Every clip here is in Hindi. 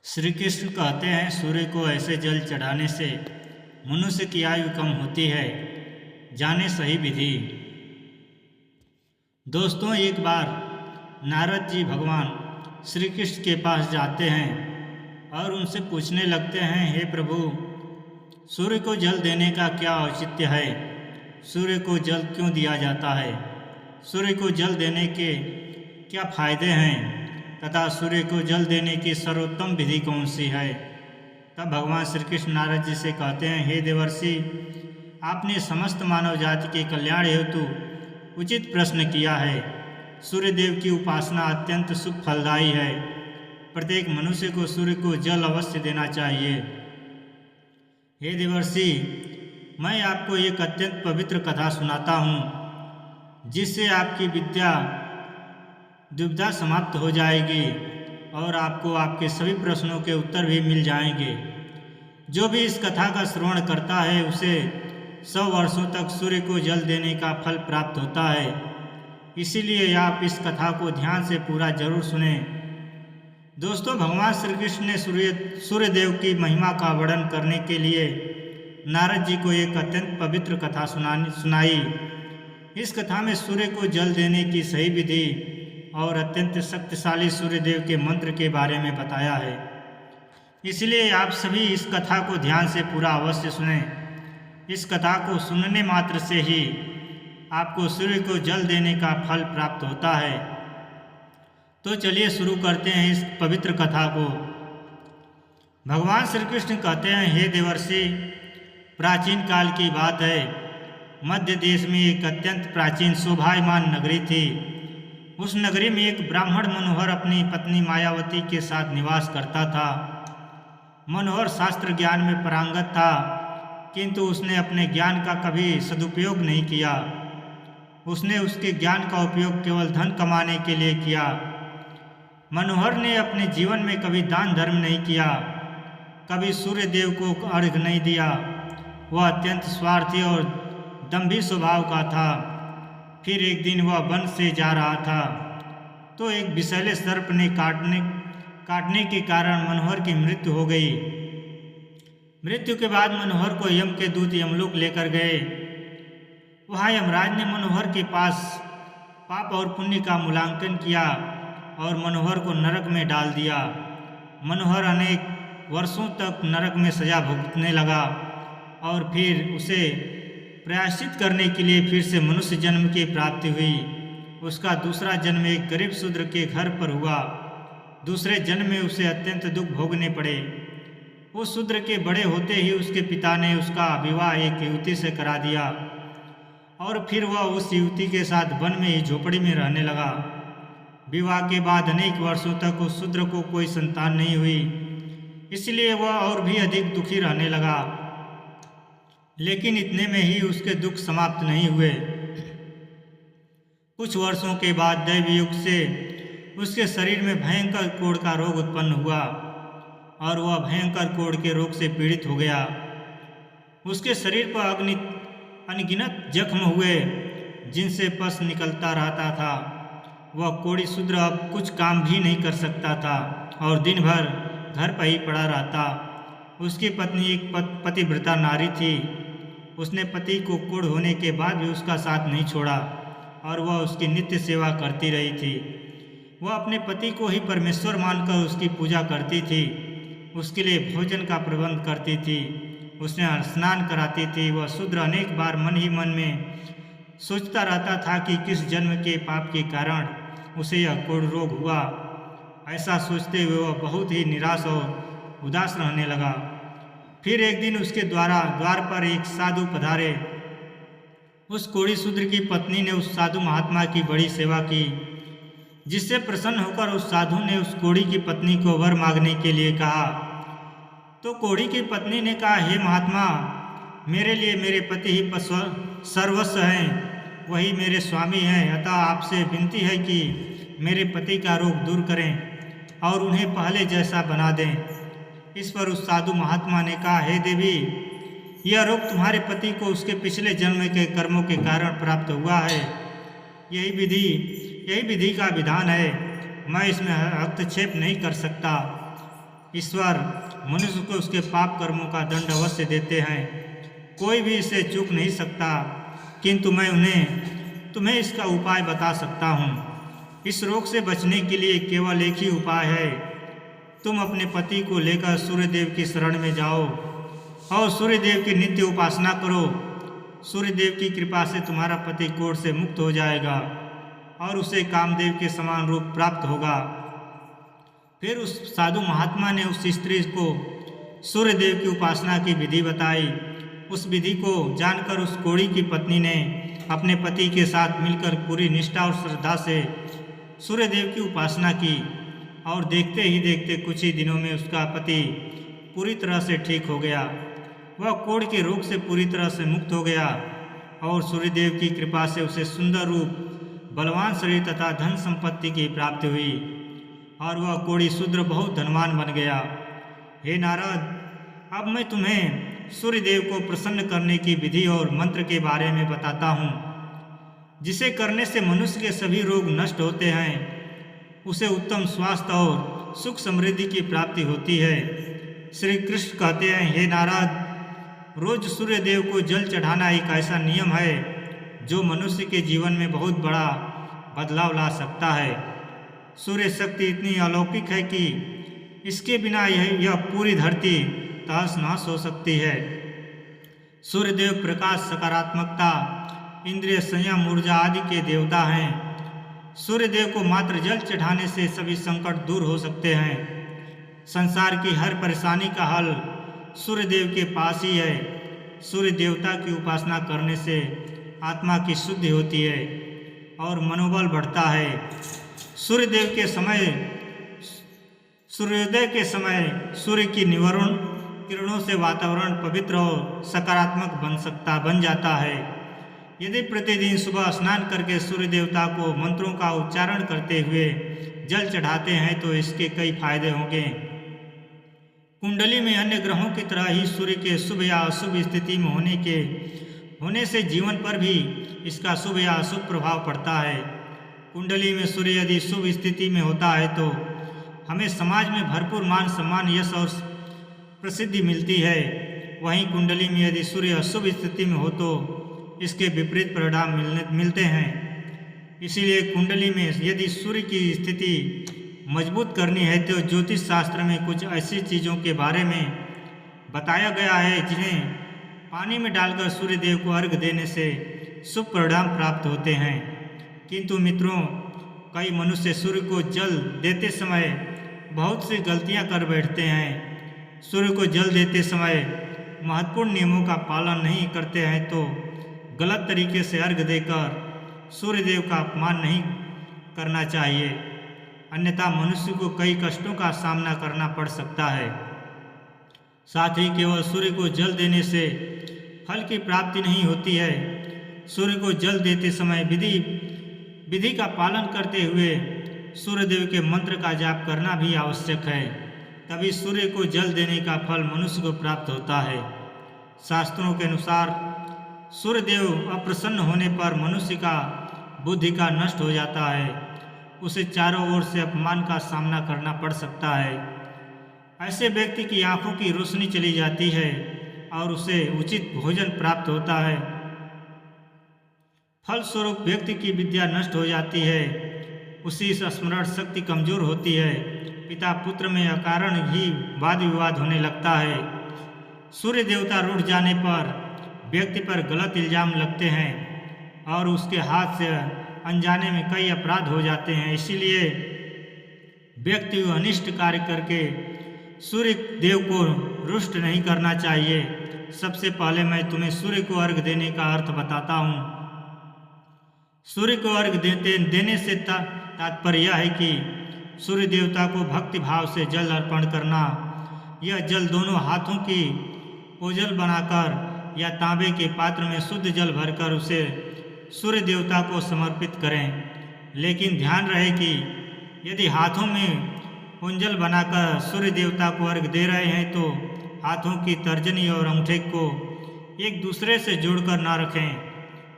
श्री कृष्ण कहते हैं सूर्य को ऐसे जल चढ़ाने से मनुष्य की आयु कम होती है। जाने सही विधि। दोस्तों, एक बार नारद जी भगवान श्री कृष्ण के पास जाते हैं और उनसे पूछने लगते हैं, हे प्रभु, सूर्य को जल देने का क्या औचित्य है? सूर्य को जल क्यों दिया जाता है? सूर्य को जल देने के क्या फायदे हैं तथा सूर्य को जल देने की सर्वोत्तम विधि कौन सी है? तब भगवान श्री कृष्ण नारद जी से कहते हैं, हे देवर्षि, आपने समस्त मानव जाति के कल्याण हेतु उचित प्रश्न किया है। सूर्यदेव की उपासना अत्यंत सुख फलदायी है। प्रत्येक मनुष्य को सूर्य को जल अवश्य देना चाहिए। हे देवर्षि, मैं आपको एक अत्यंत पवित्र कथा सुनाता हूँ, जिससे आपकी दुविधा समाप्त हो जाएगी और आपको आपके सभी प्रश्नों के उत्तर भी मिल जाएंगे। जो भी इस कथा का श्रवण करता है उसे 100 वर्षों तक सूर्य को जल देने का फल प्राप्त होता है। इसीलिए आप इस कथा को ध्यान से पूरा जरूर सुने। दोस्तों, भगवान श्री कृष्ण ने सूर्यदेव की महिमा का वर्णन करने के लिए नारद जी को एक अत्यंत पवित्र कथा सुनाई। इस कथा में सूर्य को जल देने की सही विधि और अत्यंत शक्तिशाली सूर्यदेव के मंत्र के बारे में बताया है। इसलिए आप सभी इस कथा को ध्यान से पूरा अवश्य सुने। इस कथा को सुनने मात्र से ही आपको सूर्य को जल देने का फल प्राप्त होता है। तो चलिए शुरू करते हैं इस पवित्र कथा को। भगवान श्री कृष्ण कहते हैं, हे देवर्षि, प्राचीन काल की बात है। मध्य देश में एक अत्यंत प्राचीन शोभायमान नगरी थी। उस नगरी में एक ब्राह्मण मनोहर अपनी पत्नी मायावती के साथ निवास करता था। मनोहर शास्त्र ज्ञान में पारंगत था, किंतु उसने अपने ज्ञान का कभी सदुपयोग नहीं किया। उसने उसके ज्ञान का उपयोग केवल धन कमाने के लिए किया। मनोहर ने अपने जीवन में कभी दान धर्म नहीं किया, कभी सूर्य देव को अर्घ्य नहीं दिया। वह अत्यंत स्वार्थी और दंभी स्वभाव का था। फिर एक दिन वह वन से जा रहा था तो एक विषैले सर्प ने काटने के कारण मनोहर की मृत्यु हो गई। मृत्यु के बाद मनोहर को यम के दूत यमलोक लेकर गए। वहाँ यमराज ने मनोहर के पास पाप और पुण्य का मूल्यांकन किया और मनोहर को नरक में डाल दिया। मनोहर अनेक वर्षों तक नरक में सजा भुगतने लगा और फिर उसे प्रायश्चित करने के लिए फिर से मनुष्य जन्म की प्राप्ति हुई। उसका दूसरा जन्म एक गरीब शूद्र के घर पर हुआ। दूसरे जन्म में उसे अत्यंत दुख भोगने पड़े। उस शूद्र के बड़े होते ही उसके पिता ने उसका विवाह एक युवती से करा दिया और फिर वह उस युवती के साथ वन में ही झोपड़ी में रहने लगा। विवाह के बाद अनेक वर्षों तक उस शूद्र को कोई संतान नहीं हुई, इसलिए वह और भी अधिक दुखी रहने लगा। लेकिन इतने में ही उसके दुख समाप्त नहीं हुए। कुछ वर्षों के बाद दैवयोग से उसके शरीर में भयंकर कोढ़ का रोग उत्पन्न हुआ और वह भयंकर कोढ़ के रोग से पीड़ित हो गया। उसके शरीर पर अनगिनत जख्म हुए जिनसे पस निकलता रहता था। वह कोढ़ी शूद्र अब कुछ काम भी नहीं कर सकता था और दिन भर घर पर ही पड़ा रहता। उसकी पत्नी एक पतिव्रता नारी थी। उसने पति को कोढ़ होने के बाद भी उसका साथ नहीं छोड़ा और वह उसकी नित्य सेवा करती रही थी। वह अपने पति को ही परमेश्वर मानकर उसकी पूजा करती थी। उसके लिए भोजन का प्रबंध करती थी। उसने स्नान कराती थी। वह शूद्र अनेक बार मन ही मन में सोचता रहता था कि किस जन्म के पाप के कारण उसे यह कोढ़ रोग हुआ। ऐसा सोचते हुए वह बहुत ही निराश और उदास रहने लगा। फिर एक दिन उसके द्वार पर एक साधु पधारे। उस कोढ़ी शूद्र की पत्नी ने उस साधु महात्मा की बड़ी सेवा की, जिससे प्रसन्न होकर उस साधु ने उस कोढ़ी की पत्नी को वर मांगने के लिए कहा। तो कोढ़ी की पत्नी ने कहा, हे महात्मा, मेरे लिए मेरे पति ही सर्वस्व हैं, वही मेरे स्वामी हैं। अतः आपसे विनती है कि मेरे पति का रोग दूर करें और उन्हें पहले जैसा बना दें। इस पर उस साधु महात्मा ने कहा, हे देवी, यह रोग तुम्हारे पति को उसके पिछले जन्म के कर्मों के कारण प्राप्त हुआ है। यही विधि का विधान है। मैं इसमें हस्तक्षेप नहीं कर सकता। ईश्वर मनुष्य को उसके पाप कर्मों का दंड अवश्य देते हैं, कोई भी इसे चूक नहीं सकता, किंतु मैं तुम्हें इसका उपाय बता सकता हूँ। इस रोग से बचने के लिए केवल एक ही उपाय है, तुम अपने पति को लेकर सूर्यदेव की शरण में जाओ और सूर्यदेव की नित्य उपासना करो। सूर्यदेव की कृपा से तुम्हारा पति कोढ़ से मुक्त हो जाएगा और उसे कामदेव के समान रूप प्राप्त होगा। फिर उस साधु महात्मा ने उस स्त्री को सूर्यदेव की उपासना की विधि बताई। उस विधि को जानकर उस कोढ़ी की पत्नी ने अपने पति के साथ मिलकर पूरी निष्ठा और श्रद्धा से सूर्यदेव की उपासना की और देखते ही देखते कुछ ही दिनों में उसका पति पूरी तरह से ठीक हो गया। वह कोढ़ के रोग से पूरी तरह से मुक्त हो गया और सूर्यदेव की कृपा से उसे सुंदर रूप, बलवान शरीर तथा धन संपत्ति की प्राप्ति हुई और वह कोढ़ी शूद्र बहुत धनवान बन गया। हे नारद, अब मैं तुम्हें सूर्यदेव को प्रसन्न करने की विधि और मंत्र के बारे में बताता हूँ, जिसे करने से मनुष्य के सभी रोग नष्ट होते हैं, उसे उत्तम स्वास्थ्य और सुख समृद्धि की प्राप्ति होती है। श्री कृष्ण कहते हैं, हे नारद, रोज सूर्यदेव को जल चढ़ाना एक ऐसा नियम है जो मनुष्य के जीवन में बहुत बड़ा बदलाव ला सकता है। सूर्य शक्ति इतनी अलौकिक है कि इसके बिना यह पूरी धरती तहस नहस हो सकती है। सूर्यदेव प्रकाश, सकारात्मकता, इंद्रिय संयम, ऊर्जा आदि के देवता हैं। सूर्यदेव को मात्र जल चढ़ाने से सभी संकट दूर हो सकते हैं। संसार की हर परेशानी का हल सूर्यदेव के पास ही है। सूर्य देवता की उपासना करने से आत्मा की शुद्धि होती है और मनोबल बढ़ता है। सूर्योदय के समय सूर्य की निवारण किरणों से वातावरण पवित्र और सकारात्मक बन जाता है। यदि प्रतिदिन सुबह स्नान करके सूर्य देवता को मंत्रों का उच्चारण करते हुए जल चढ़ाते हैं तो इसके कई फायदे होंगे। कुंडली में अन्य ग्रहों की तरह ही सूर्य के शुभ या अशुभ स्थिति में होने से जीवन पर भी इसका शुभ या अशुभ प्रभाव पड़ता है। कुंडली में सूर्य यदि शुभ स्थिति में होता है तो हमें समाज में भरपूर मान सम्मान, यश और प्रसिद्धि मिलती है। वहीं कुंडली में यदि सूर्य अशुभ स्थिति में हो तो इसके विपरीत परिणाम मिलते हैं। इसीलिए कुंडली में यदि सूर्य की स्थिति मजबूत करनी है तो ज्योतिष शास्त्र में कुछ ऐसी चीज़ों के बारे में बताया गया है जिन्हें पानी में डालकर सूर्य देव को अर्घ देने से शुभ परिणाम प्राप्त होते हैं। किंतु मित्रों, कई मनुष्य सूर्य को जल देते समय बहुत सी गलतियां कर बैठते हैं। सूर्य को जल देते समय महत्वपूर्ण नियमों का पालन नहीं करते हैं तो गलत तरीके से अर्घ देकर सूर्यदेव का अपमान नहीं करना चाहिए, अन्यथा मनुष्य को कई कष्टों का सामना करना पड़ सकता है। साथ ही केवल सूर्य को जल देने से फल की प्राप्ति नहीं होती है। सूर्य को जल देते समय विधि का पालन करते हुए सूर्यदेव के मंत्र का जाप करना भी आवश्यक है, तभी सूर्य को जल देने का फल मनुष्य को प्राप्त होता है। शास्त्रों के अनुसार सूर्यदेव अप्रसन्न होने पर मनुष्य का बुद्धि का नष्ट हो जाता है, उसे चारों ओर से अपमान का सामना करना पड़ सकता है। ऐसे व्यक्ति की आंखों की रोशनी चली जाती है और उसे उचित भोजन प्राप्त होता है। फलस्वरूप व्यक्ति की विद्या नष्ट हो जाती है, उसकी स्मरण शक्ति कमजोर होती है, पिता पुत्र में अकारण ही वाद विवाद होने लगता है। सूर्य देवता रूठ जाने पर व्यक्ति पर गलत इल्जाम लगते हैं और उसके हाथ से अनजाने में कई अपराध हो जाते हैं। इसीलिए व्यक्ति को अनिष्ट कार्य करके सूर्य देव को रुष्ट नहीं करना चाहिए। सबसे पहले मैं तुम्हें सूर्य को अर्घ देने का अर्थ बताता हूँ। सूर्य को अर्घ देने से तात्पर्य यह है कि सूर्य देवता को भक्ति भाव से जल अर्पण करना। यह जल दोनों हाथों की ओझल बनाकर या तांबे के पात्र में शुद्ध जल भरकर उसे सूर्य देवता को समर्पित करें। लेकिन ध्यान रहे कि यदि हाथों में ओंजल बनाकर सूर्य देवता को अर्घ दे रहे हैं तो हाथों की तर्जनी और अंगूठे को एक दूसरे से जोड़कर ना रखें,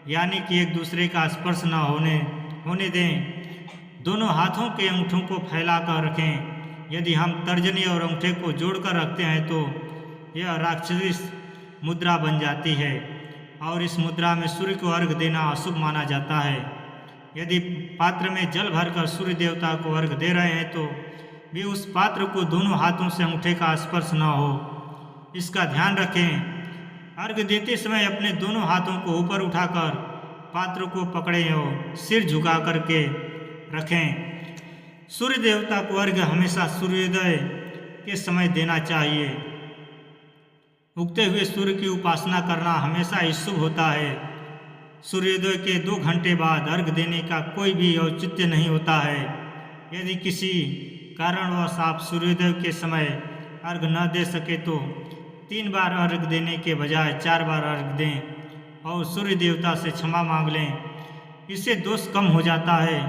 यानी कि एक दूसरे का स्पर्श न होने दें। दोनों हाथों के अंगूठों को फैला कर रखें यदि हम तर्जनी और अंगूठे को जोड़कर रखते हैं तो यह राक्षसी मुद्रा बन जाती है और इस मुद्रा में सूर्य को अर्घ देना अशुभ माना जाता है। यदि पात्र में जल भरकर सूर्य देवता को अर्घ दे रहे हैं तो भी उस पात्र को दोनों हाथों से अंगूठे का स्पर्श न हो, इसका ध्यान रखें। अर्घ देते समय अपने दोनों हाथों को ऊपर उठाकर पात्र को पकड़ें और सिर झुका करके रखें। सूर्य देवता को अर्घ हमेशा सूर्योदय के समय देना चाहिए। उगते हुए सूर्य की उपासना करना हमेशा ही शुभ होता है। सूर्योदय के 2 घंटे बाद अर्घ देने का कोई भी औचित्य नहीं होता है। यदि किसी कारणवश आप सूर्योदय के समय अर्घ न दे सके तो 3 बार अर्घ देने के बजाय 4 बार अर्घ दें और सूर्य देवता से क्षमा मांग लें। इससे दोष कम हो जाता है।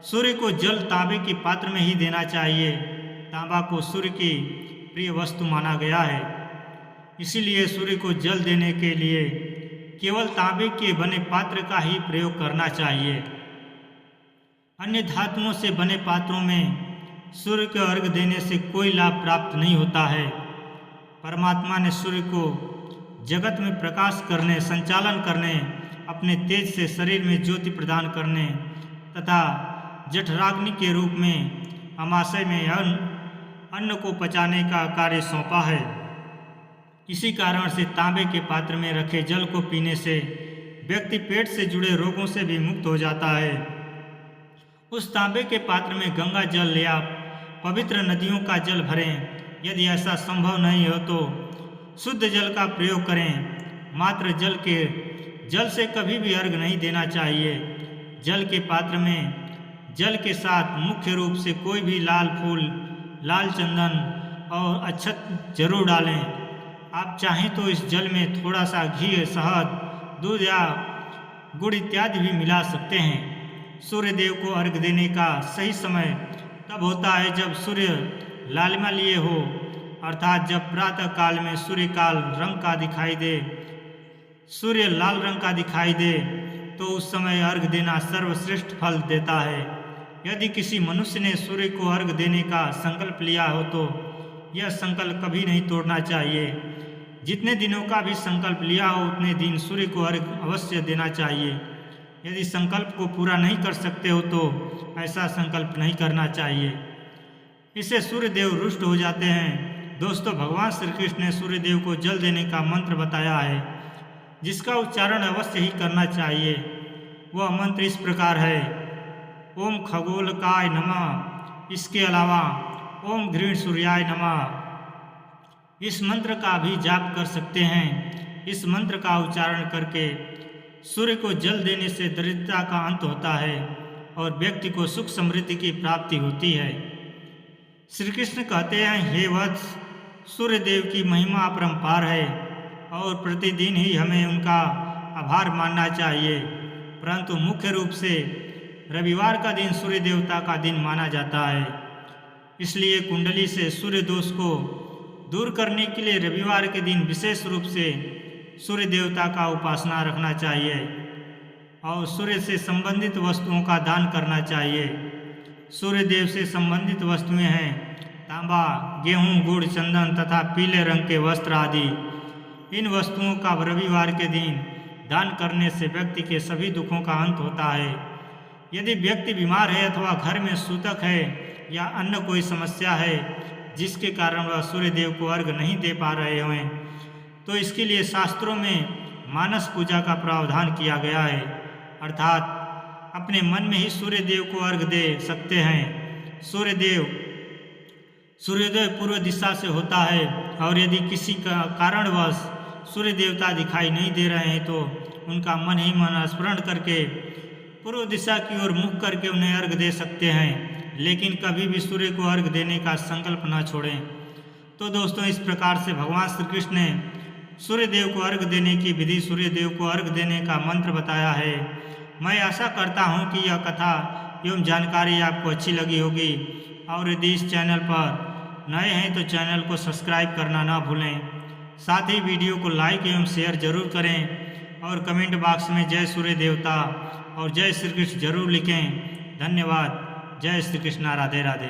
सूर्य को जल तांबे के पात्र में ही देना चाहिए। तांबा को सूर्य की प्रिय वस्तु माना गया है, इसीलिए सूर्य को जल देने के लिए केवल तांबे के बने पात्र का ही प्रयोग करना चाहिए। अन्य धातुओं से बने पात्रों में सूर्य को अर्घ देने से कोई लाभ प्राप्त नहीं होता है। परमात्मा ने सूर्य को जगत में प्रकाश करने, संचालन करने, अपने तेज से शरीर में ज्योति प्रदान करने तथा जठराग्नि के रूप में अमाशय में अन्न को पचाने का कार्य सौंपा है। इसी कारण से तांबे के पात्र में रखे जल को पीने से व्यक्ति पेट से जुड़े रोगों से भी मुक्त हो जाता है। उस तांबे के पात्र में गंगा जल या पवित्र नदियों का जल भरें। यदि ऐसा संभव नहीं हो तो शुद्ध जल का प्रयोग करें। मात्र जल से कभी भी अर्घ नहीं देना चाहिए। जल के पात्र में जल के साथ मुख्य रूप से कोई भी लाल फूल, लाल चंदन और अक्षत जरूर डालें। आप चाहें तो इस जल में थोड़ा सा घी, शहद, दूध या गुड़ इत्यादि भी मिला सकते हैं। सूर्य देव को अर्घ देने का सही समय तब होता है जब सूर्य लालिमा लिए हो, अर्थात जब प्रातः काल में सूर्य काल रंग का दिखाई दे, सूर्य लाल रंग का दिखाई दे तो उस समय अर्घ देना सर्वश्रेष्ठ फल देता है। यदि किसी मनुष्य ने सूर्य को अर्घ देने का संकल्प लिया हो तो यह संकल्प कभी नहीं तोड़ना चाहिए। जितने दिनों का भी संकल्प लिया हो उतने दिन सूर्य को अर्घ अवश्य देना चाहिए। यदि संकल्प को पूरा नहीं कर सकते हो तो ऐसा संकल्प नहीं करना चाहिए, इससे सूर्य देव रुष्ट हो जाते हैं। दोस्तों, भगवान श्री कृष्ण ने सूर्य देव को जल देने का मंत्र बताया है, जिसका उच्चारण अवश्य ही करना चाहिए। वह मंत्र इस प्रकार है: ओम खगोलकाय नमः। इसके अलावा ओम घृण सूर्याय नमः, इस मंत्र का भी जाप कर सकते हैं। इस मंत्र का उच्चारण करके सूर्य को जल देने से दरिद्रता का अंत होता है और व्यक्ति को सुख समृद्धि की प्राप्ति होती है। श्री कृष्ण कहते हैं, हे वत्स, सूर्य देव की महिमा अपरंपार है और प्रतिदिन ही हमें उनका आभार मानना चाहिए। परंतु मुख्य रूप से रविवार का दिन सूर्य देवता का दिन माना जाता है, इसलिए कुंडली से सूर्य दोष को दूर करने के लिए रविवार के दिन विशेष रूप से सूर्य देवता का उपासना रखना चाहिए और सूर्य से संबंधित वस्तुओं का दान करना चाहिए। सूर्य देव से संबंधित वस्तुएं हैं तांबा, गेहूं, गुड़, चंदन तथा पीले रंग के वस्त्र आदि। इन वस्तुओं का रविवार के दिन दान करने से व्यक्ति के सभी दुखों का अंत होता है। यदि व्यक्ति बीमार है अथवा घर में सूतक है या अन्य कोई समस्या है जिसके कारण वह सूर्य देव को अर्घ नहीं दे पा रहे हों, तो इसके लिए शास्त्रों में मानस पूजा का प्रावधान किया गया है, अर्थात अपने मन में ही सूर्य देव को अर्घ दे सकते हैं। सूर्योदय पूर्व दिशा से होता है और यदि किसी का कारणवश सूर्य देवता दिखाई नहीं दे रहे हैं तो उनका मन ही मन स्मरण करके पूर्व दिशा की ओर मुख करके उन्हें अर्घ दे सकते हैं, लेकिन कभी भी सूर्य को अर्घ देने का संकल्प न छोड़ें। तो दोस्तों, इस प्रकार से भगवान श्री कृष्ण ने सूर्य देव को अर्घ देने की विधि, सूर्य देव को अर्घ देने का मंत्र बताया है। मैं आशा करता हूं कि यह कथा एवं जानकारी आपको अच्छी लगी होगी और यदि इस चैनल पर नए हैं तो चैनल को सब्सक्राइब करना ना भूलें। साथ ही वीडियो को लाइक एवं शेयर जरूर करें और कमेंट बॉक्स में जय सूर्य देवता और जय श्री कृष्ण जरूर लिखें। धन्यवाद। जय श्री कृष्ण। राधे राधे।